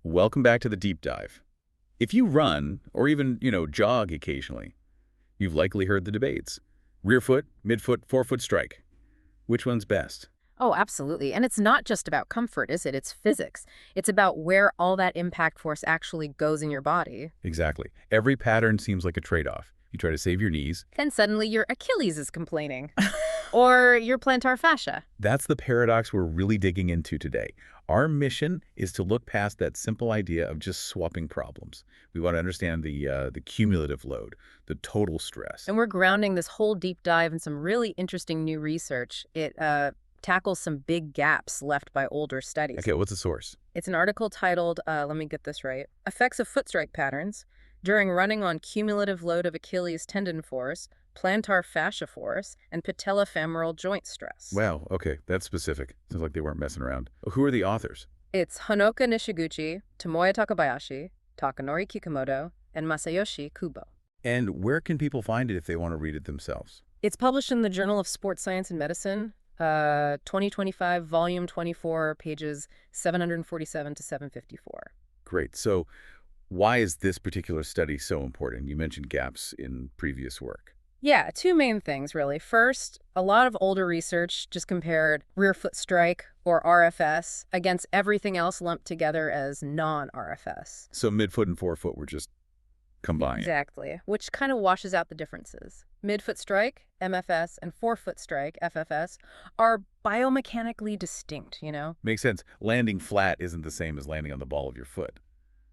Welcome back to the deep dive. If you run, or even, jog occasionally, you've likely heard the debates. Rear foot, midfoot, forefoot strike. Which one's best? Oh, absolutely. And it's not just about comfort, is it? It's physics. It's about where all that impact force actually goes in your body. Exactly. Every pattern seems like a trade-off. You try to save your knees. Then suddenly your Achilles is complaining. Or your plantar fascia. That's the paradox we're really digging into today. Our mission is to look past that simple idea of just swapping problems. We want to understand the cumulative load, the total stress. And we're grounding this whole deep dive in some really interesting new research. It tackles some big gaps left by older studies. Okay, what's the source? It's an article titled, let me get this right, Effects of Foot Strike Patterns During Running on Cumulative Load of Achilles Tendon Force, Plantar Fascia Force, and Patellofemoral Joint Stress. Wow, okay, that's specific. Sounds like they weren't messing around. Who are the authors? It's Honoka Nishiguchi, Tomoya Takabayashi, Takanori Kikumoto, and Masayoshi Kubo. And where can people find it if they want to read it themselves? It's published in the Journal of Sports Science and Medicine, 2025, volume 24, pages 747 to 754. Great. So why is this particular study so important? You mentioned gaps in previous work. Yeah, two main things, really. First, a lot of older research just compared rear foot strike, or RFS, against everything else lumped together as non-RFS. So midfoot and forefoot were just combined. Exactly, which kind of washes out the differences. Midfoot strike, MFS, and forefoot strike, FFS, are biomechanically distinct, Makes sense. Landing flat isn't the same as landing on the ball of your foot.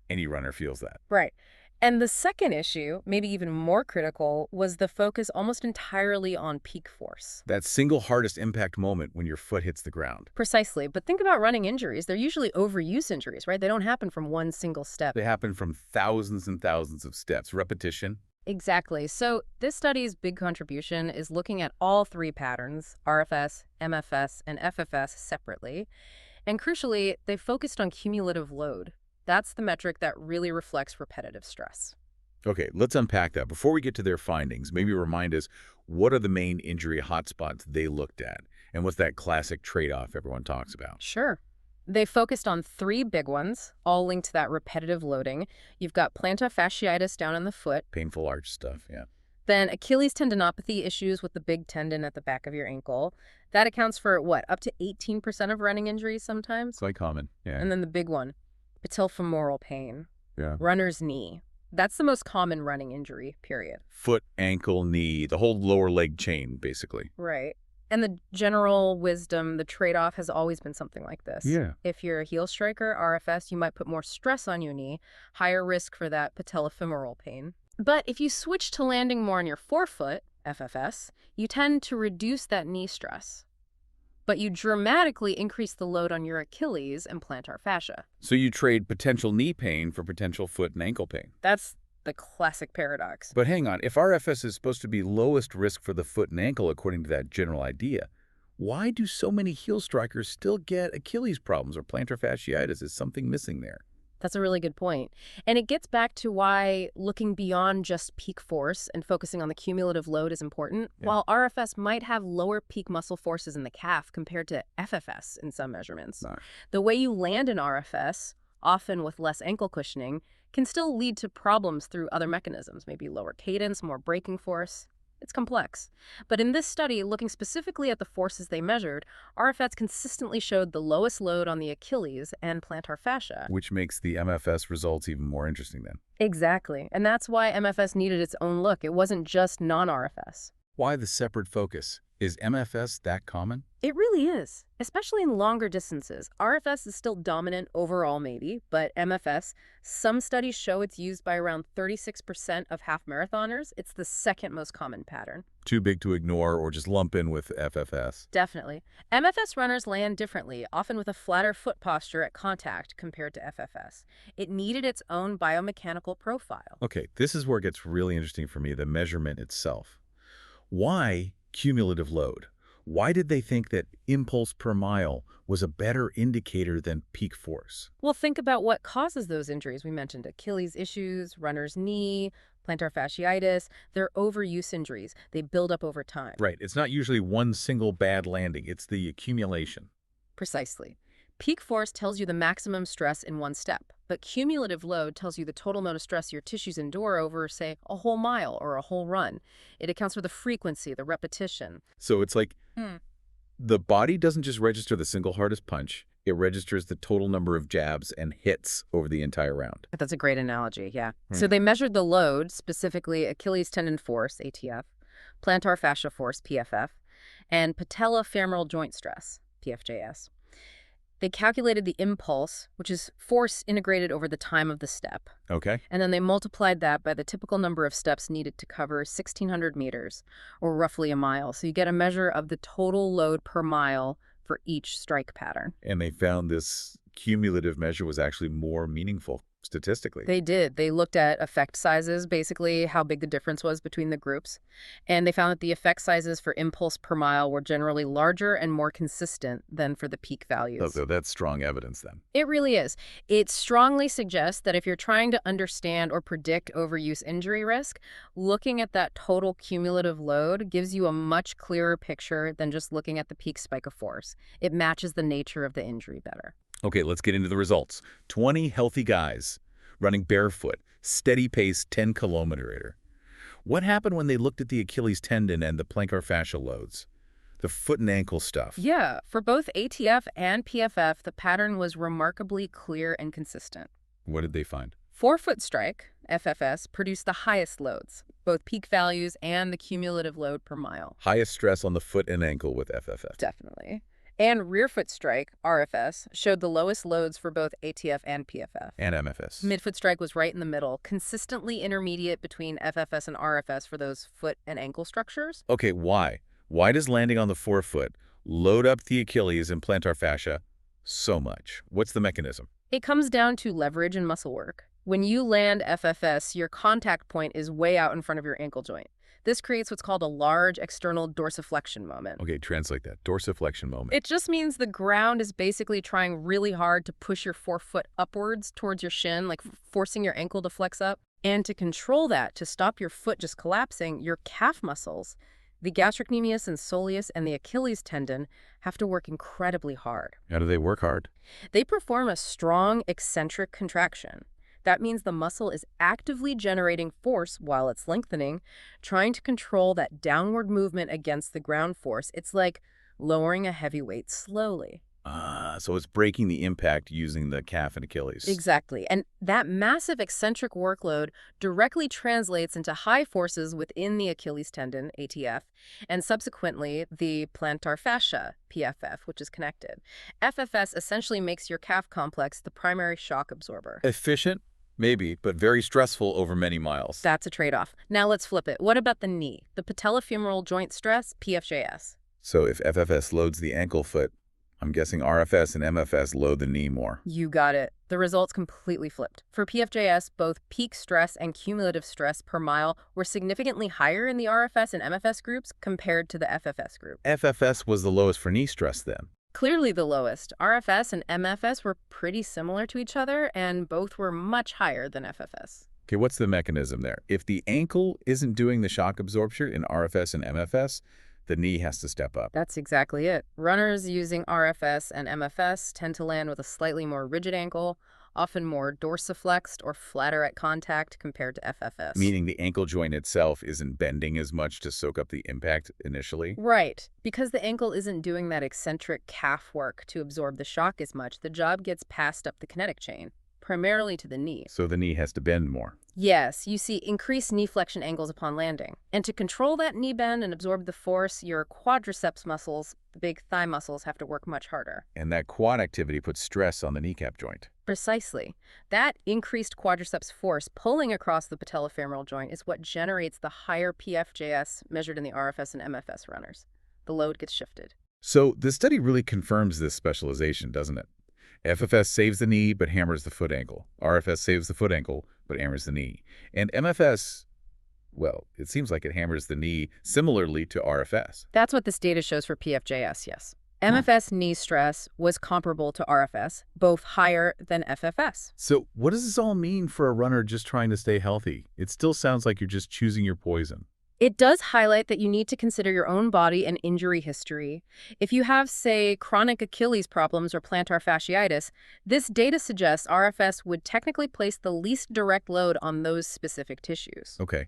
Any runner feels that. Right. And the second issue, maybe even more critical, was the focus almost entirely on peak force. That single hardest impact moment when your foot hits the ground. Precisely. But think about running injuries. They're usually overuse injuries, right? They don't happen from one single step. They happen from thousands and thousands of steps. Repetition. Exactly. So this study's big contribution is looking at all three patterns, RFS, MFS, and FFS separately. And crucially, they focused on cumulative load. That's the metric that really reflects repetitive stress. Okay, let's unpack that. Before we get to their findings, maybe remind us, what are the main injury hotspots they looked at? And what's that classic trade-off everyone talks about? Sure. They focused on three big ones, all linked to that repetitive loading. You've got plantar fasciitis down in the foot. Painful arch stuff, yeah. Then Achilles tendinopathy, issues with the big tendon at the back of your ankle. That accounts for, what, up to 18% of running injuries sometimes? Quite common, yeah. And then the big one, patellofemoral pain. Yeah. Runner's knee. That's the most common running injury, period. Foot, ankle, knee, the whole lower leg chain, basically. Right. And the general wisdom, the trade-off has always been something like this. Yeah. If you're a heel striker, RFS, you might put more stress on your knee, higher risk for that patellofemoral pain. But if you switch to landing more on your forefoot, FFS, you tend to reduce that knee stress. But you dramatically increase the load on your Achilles and plantar fascia. So you trade potential knee pain for potential foot and ankle pain. That's the classic paradox. But hang on, if RFS is supposed to be lowest risk for the foot and ankle according to that general idea, why do so many heel strikers still get Achilles problems or plantar fasciitis? Is something missing there? That's a really good point. And it gets back to why looking beyond just peak force and focusing on the cumulative load is important. Yeah. While RFS might have lower peak muscle forces in the calf compared to FFS in some measurements, No. the way you land in RFS, often with less ankle cushioning, can still lead to problems through other mechanisms, maybe lower cadence, more braking force. It's complex. But in this study, looking specifically at the forces they measured, RFS consistently showed the lowest load on the Achilles and plantar fascia. Which makes the MFS results even more interesting then. Exactly. And that's why MFS needed its own look. It wasn't just non-RFS. Why the separate focus? Is MFS that common? It really is, especially in longer distances. RFS is still dominant overall maybe, but MFS, some studies show it's used by around 36% of half marathoners. It's the second most common pattern. Too big to ignore or just lump in with FFS? Definitely. MFS runners land differently, often with a flatter foot posture at contact compared to FFS. It needed its own biomechanical profile. Okay, this is where it gets really interesting for me, the measurement itself. Why cumulative load? Why did they think that impulse per mile was a better indicator than peak force? Well, think about what causes those injuries. We mentioned Achilles issues, runner's knee, plantar fasciitis. They're overuse injuries. They build up over time. Right. It's not usually one single bad landing. It's the accumulation. Precisely. Peak force tells you the maximum stress in one step, but cumulative load tells you the total amount of stress your tissues endure over, say, a whole mile or a whole run. It accounts for the frequency, the repetition. So it's like the body doesn't just register the single hardest punch, it registers the total number of jabs and hits over the entire round. That's a great analogy, yeah. Right. So they measured the load, specifically Achilles tendon force, ATF, plantar fascia force, PFF, and patellofemoral joint stress, PFJS. They calculated the impulse, which is force integrated over the time of the step. Okay. And then they multiplied that by the typical number of steps needed to cover 1,600 meters, or roughly a mile. So you get a measure of the total load per mile for each strike pattern. And they found this cumulative measure was actually more meaningful statistically. They did. They looked at effect sizes, basically how big the difference was between the groups. And they found that the effect sizes for impulse per mile were generally larger and more consistent than for the peak values. So that's strong evidence then. It really is. It strongly suggests that if you're trying to understand or predict overuse injury risk, looking at that total cumulative load gives you a much clearer picture than just looking at the peak spike of force. It matches the nature of the injury better. Okay, let's get into the results. 20 healthy guys running barefoot, steady pace 10-kilometer. What happened when they looked at the Achilles tendon and the plantar fascia loads? The foot and ankle stuff. Yeah, for both ATF and PFF, the pattern was remarkably clear and consistent. What did they find? Forefoot strike, FFS, produced the highest loads, both peak values and the cumulative load per mile. Highest stress on the foot and ankle with FFF. Definitely. And rear foot strike, RFS, showed the lowest loads for both ATF and PFF. And MFS. Midfoot strike was right in the middle, consistently intermediate between FFS and RFS for those foot and ankle structures. Okay, why? Why does landing on the forefoot load up the Achilles and plantar fascia so much? What's the mechanism? It comes down to leverage and muscle work. When you land FFS, your contact point is way out in front of your ankle joint. This creates what's called a large external dorsiflexion moment. Okay, translate that. Dorsiflexion moment. It just means the ground is basically trying really hard to push your forefoot upwards towards your shin, like forcing your ankle to flex up. And to control that, to stop your foot just collapsing, your calf muscles, the gastrocnemius and soleus and the Achilles tendon, have to work incredibly hard. How do they work hard? They perform a strong eccentric contraction. That means the muscle is actively generating force while it's lengthening, trying to control that downward movement against the ground force. It's like lowering a heavy weight slowly. So it's breaking the impact using the calf and Achilles. Exactly. And that massive eccentric workload directly translates into high forces within the Achilles tendon, ATF, and subsequently the plantar fascia, PFF, which is connected. FFS essentially makes your calf complex the primary shock absorber. Efficient? Maybe, but very stressful over many miles. That's a trade-off. Now let's flip it. What about the knee? The patellofemoral joint stress, PFJS. So if FFS loads the ankle foot, I'm guessing RFS and MFS load the knee more. You got it. The results completely flipped. For PFJS, both peak stress and cumulative stress per mile were significantly higher in the RFS and MFS groups compared to the FFS group. FFS was the lowest for knee stress then. Clearly the lowest. RFS and MFS were pretty similar to each other, and both were much higher than FFS. Okay, what's the mechanism there? If the ankle isn't doing the shock absorption in RFS and MFS, the knee has to step up. That's exactly it. Runners using RFS and MFS tend to land with a slightly more rigid ankle, often more dorsiflexed or flatter at contact compared to FFS. Meaning the ankle joint itself isn't bending as much to soak up the impact initially? Right. Because the ankle isn't doing that eccentric calf work to absorb the shock as much, the job gets passed up the kinetic chain, primarily to the knee. So the knee has to bend more. Yes, you see increased knee flexion angles upon landing. And to control that knee bend and absorb the force, your quadriceps muscles, the big thigh muscles, have to work much harder. And that quad activity puts stress on the kneecap joint. Precisely. That increased quadriceps force pulling across the patellofemoral joint is what generates the higher PFJS measured in the RFS and MFS runners. The load gets shifted. So this study really confirms this specialization, doesn't it? FFS saves the knee but hammers the foot ankle. RFS saves the foot ankle but hammers the knee. And MFS, well, it seems like it hammers the knee similarly to RFS. That's what this data shows for PFJS, yes. MFS knee stress was comparable to RFS, both higher than FFS. So what does this all mean for a runner just trying to stay healthy? It still sounds like you're just choosing your poison. It does highlight that you need to consider your own body and injury history. If you have, say, chronic Achilles problems or plantar fasciitis, this data suggests RFS would technically place the least direct load on those specific tissues. Okay.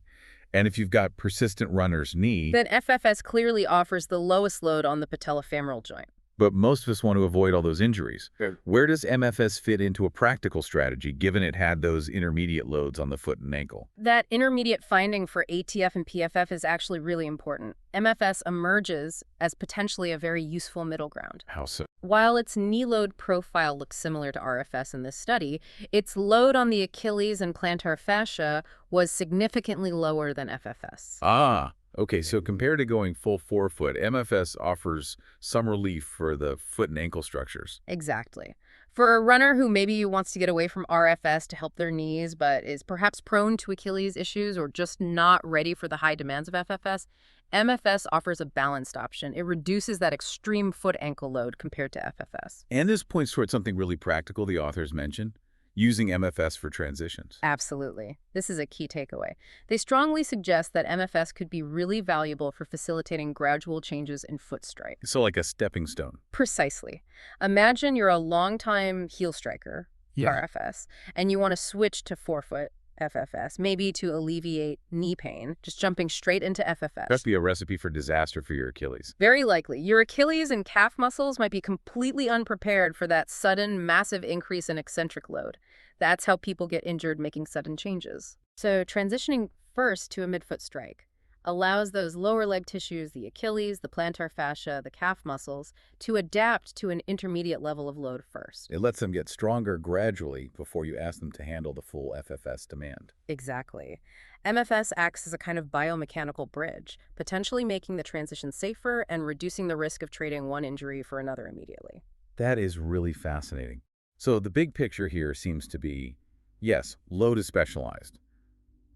And if you've got persistent runner's knee, Then FFS clearly offers the lowest load on the patellofemoral joint. but most of us want to avoid all those injuries. Sure. Where does MFS fit into a practical strategy, given it had those intermediate loads on the foot and ankle? That intermediate finding for ATF and PFF is actually really important. MFS emerges as potentially a very useful middle ground. How so? While its knee load profile looks similar to RFS in this study, its load on the Achilles and plantar fascia was significantly lower than FFS. Ah, okay. So compared to going full forefoot, MFS offers some relief for the foot and ankle structures. Exactly. For a runner who maybe wants to get away from RFS to help their knees, but is perhaps prone to Achilles issues or just not ready for the high demands of FFS, MFS offers a balanced option. It reduces that extreme foot-ankle load compared to FFS. And this points towards something really practical the authors mentioned, using MFS for transitions. Absolutely. This is a key takeaway. They strongly suggest that MFS could be really valuable for facilitating gradual changes in foot strike. So like a stepping stone. Precisely. Imagine you're a longtime heel striker, RFS, and you want to switch to forefoot, FFS, maybe to alleviate knee pain, just jumping straight into FFS. That'd be a recipe for disaster for your Achilles. Very likely. Your Achilles and calf muscles might be completely unprepared for that sudden, massive increase in eccentric load. That's how people get injured making sudden changes. So transitioning first to a midfoot strike allows those lower leg tissues, the Achilles, the plantar fascia, the calf muscles, to adapt to an intermediate level of load first. It lets them get stronger gradually before you ask them to handle the full FFS demand. Exactly. MFS acts as a kind of biomechanical bridge, potentially making the transition safer and reducing the risk of trading one injury for another immediately. That is really fascinating. So the big picture here seems to be, yes, load is specialized.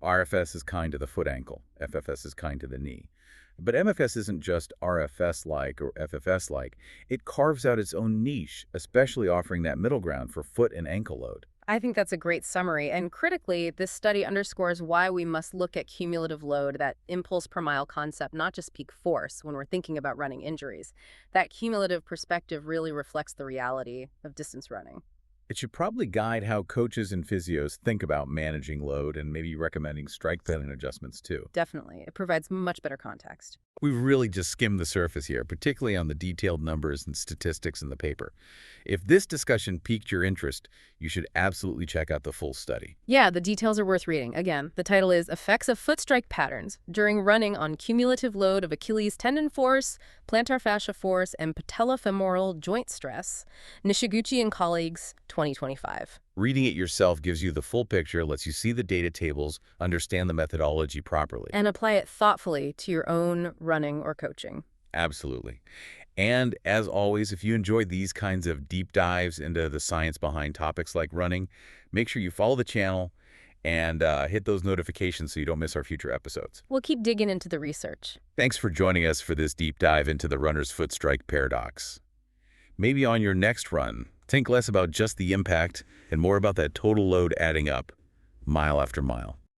RFS is kind to the foot ankle. FFS is kind to the knee. But MFS isn't just RFS-like or FFS-like. It carves out its own niche, especially offering that middle ground for foot and ankle load. I think that's a great summary, and critically, this study underscores why we must look at cumulative load, that impulse per mile concept, not just peak force, when we're thinking about running injuries. That cumulative perspective really reflects the reality of distance running. It should probably guide how coaches and physios think about managing load and maybe recommending strike pattern adjustments too. Definitely. It provides much better context. We've really just skimmed the surface here, particularly on the detailed numbers and statistics in the paper. If this discussion piqued your interest, you should absolutely check out the full study. Yeah, the details are worth reading. Again, the title is Effects of Foot Strike Patterns During Running on Cumulative Load of Achilles Tendon Force, Plantar Fascia Force, and Patellofemoral Joint Stress, Nishiguchi and Colleagues, 2025. Reading it yourself gives you the full picture, lets you see the data tables, understand the methodology properly. And apply it thoughtfully to your own running or coaching. Absolutely. And as always, if you enjoyed these kinds of deep dives into the science behind topics like running, make sure you follow the channel and hit those notifications so you don't miss our future episodes. We'll keep digging into the research. Thanks for joining us for this deep dive into the runner's foot strike paradox. Maybe on your next run, think less about just the impact and more about that total load adding up, mile after mile.